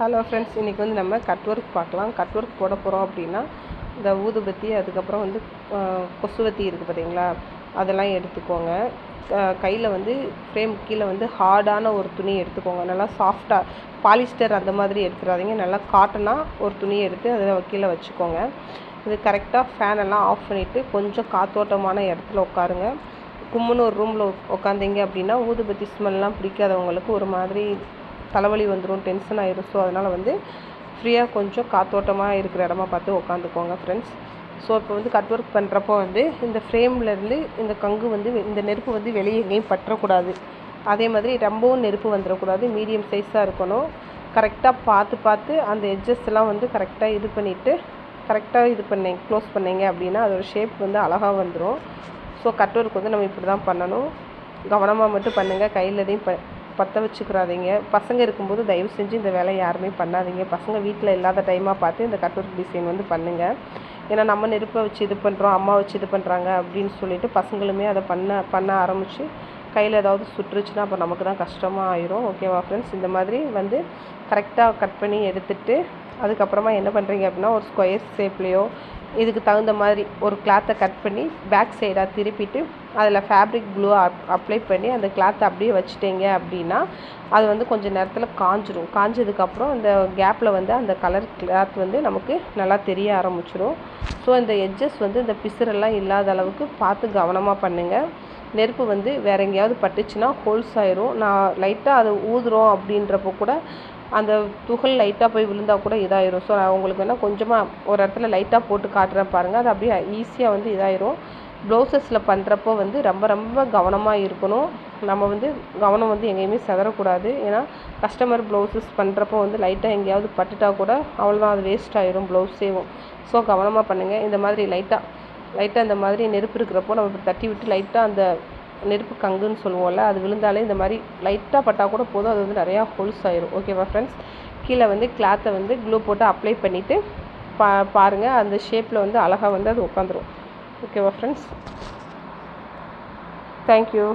Hello friends, இன்றைக்கி வந்து நம்ம கட் ஒர்க் பார்க்கலாம். கட் ஒர்க் போட போகிறோம் அப்படின்னா இந்த ஊதுபத்தி, அதுக்கப்புறம் வந்து கொசுவத்தி இருக்குது பார்த்தீங்களா, அதெல்லாம் எடுத்துக்கோங்க. கையில் வந்து ஃப்ரேம் கீழே வந்து ஹார்டான ஒரு துணி எடுத்துக்கோங்க. நல்லா சாஃப்டாக பாலிஸ்டர் அந்த மாதிரி எடுத்துடாதீங்க. நல்லா காட்டனாக ஒரு துணி எடுத்து அதில் கீழே வச்சுக்கோங்க. இது கரெக்டாக ஃபேனெல்லாம் ஆஃப் பண்ணிவிட்டு கொஞ்சம் காத்தோட்டமான இடத்துல உட்காருங்க. கும்முன்னு ஒரு ரூமில் உட்காந்திங்க அப்படின்னா ஊதுபத்தி ஸ்மெல்லாம் பிடிக்காதவங்களுக்கு ஒரு மாதிரி தலைவலி வந்துடும், டென்ஷன் ஆயிடும். ஸோ அதனால் வந்து ஃப்ரீயாக கொஞ்சம் காத்தோட்டமாக இருக்கிற இடமா பார்த்து உட்காந்துக்கோங்க ஃப்ரெண்ட்ஸ். ஸோ இப்போ வந்து கட் ஒர்க் பண்ணுறப்போ வந்து இந்த ஃப்ரேம்லேருந்து இந்த கங்கு வந்து இந்த நெருப்பு வந்து வெளியே எங்கேயும் பற்றக்கூடாது. அதே மாதிரி ரொம்பவும் நெருப்பு வந்துடக்கூடாது, மீடியம் சைஸாக இருக்கணும். கரெக்டாக பார்த்து அந்த எட்ஜஸ் எல்லாம் வந்து கரெக்டாக இது பண்ணிவிட்டு கரெக்டாக க்ளோஸ் பண்ணிங்க அப்படின்னா அதோடய ஷேப் வந்து அழகாக வந்துடும். ஸோ கட் ஒர்க் வந்து நம்ம இப்படி தான் பண்ணணும். கவனமாக மட்டும் பண்ணுங்கள், கையில் எதையும் பற்ற வச்சுக்கிறாதீங்க. பசங்க இருக்கும்போது தயவு செஞ்சு இந்த வேலையை யாருமே பண்ணாதீங்க. பசங்க வீட்டில் இல்லாத டைமாக பார்த்து இந்த கட் ஒர்க் டிசைன் வந்து பண்ணுங்கள். ஏன்னா நம்ம நெருப்பை வச்சு இது பண்ணுறோம், அம்மா வச்சு இது பண்ணுறாங்க அப்படின்னு சொல்லிட்டு பசங்களுமே அதை பண்ண ஆரம்பித்து கையில் ஏதாவது சுட்டுருச்சுன்னா அப்போ நமக்கு தான் கஷ்டமாக ஆயிரும். ஓகேவா ஃப்ரெண்ட்ஸ்? இந்த மாதிரி வந்து கரெக்டாக கட் பண்ணி எடுத்துகிட்டு அதுக்கப்புறமா என்ன பண்ணுறீங்க அப்படின்னா ஒரு ஸ்கொயர் ஷேப்லேயோ இதுக்கு தகுந்த மாதிரி ஒரு கிளாத்தை கட் பண்ணி பேக் சைடாக திருப்பிட்டு அதில் ஃபேப்ரிக் க்ளூ அப்ளை பண்ணி அந்த கிளாத்தை அப்படியே வச்சுட்டீங்க அப்படின்னா அது வந்து கொஞ்சம் நேரத்தில் காஞ்சிடும். காஞ்சதுக்கப்புறம் இந்த கேப்பில் வந்து அந்த கலர் கிளாத் வந்து நமக்கு நல்லா தெரிய ஆரம்பிச்சிடும். ஸோ இந்த எட்ஜஸ் வந்து இந்த பிசுரெல்லாம் இல்லாத அளவுக்கு பார்த்து கவனமாக பண்ணுங்கள். நெருப்பு வந்து வேறு எங்கேயாவது பட்டுச்சுன்னா ஹோல்ஸ் ஆயிரும். நான் லைட்டாக அதை ஊதுறோம் அப்படின்றப்போ கூட அந்த துகள் லைட்டாக போய் விழுந்தால் கூட இதாயிரும். ஸோ நான் உங்களுக்கு வேணால் கொஞ்சமாக ஒரு இடத்துல லைட்டாக போட்டு காட்டுறேன் பாருங்கள். அது அப்படியே ஈஸியாக வந்து இதாயிரும். ப்ளவுசஸில் பண்ணுறப்போ வந்து ரொம்ப கவனமாக இருக்கணும். நம்ம வந்து கவனம் வந்து எங்கேயுமே செதறக்கூடாது. ஏன்னா கஸ்டமர் ப்ளவுசஸ் பண்ணுறப்போ வந்து லைட்டாக எங்கேயாவது பட்டுட்டா கூட அவ்வளோதான், அது வேஸ்ட் ஆயிரும் ப்ளவுஸேவும். ஸோ கவனமாக பண்ணுங்கள். இந்த மாதிரி லைட்டாக இந்த மாதிரி நெருப்பு இருக்கிறப்போ நம்ம இப்படி தட்டி விட்டு லைட்டாக அந்த நெருப்பு கங்குன்னு சொல்லுவோம்ல, அது விழுந்தாலே இந்த மாதிரி லைட்டாக பட்டால் கூட போதும், அது வந்து நிறையா ஹோல்ஸ் ஆயிரும். ஓகேவா ஃப்ரெண்ட்ஸ்? கீழே வந்து கிளாத்தை வந்து க்ளூ போட்டு அப்ளை பண்ணிவிட்டு பாருங்கள், அந்த ஷேப்பில் வந்து அழகாக வந்து அது உட்காந்துரும். ஓகேவா ஃப்ரெண்ட்ஸ்? தேங்க்யூ.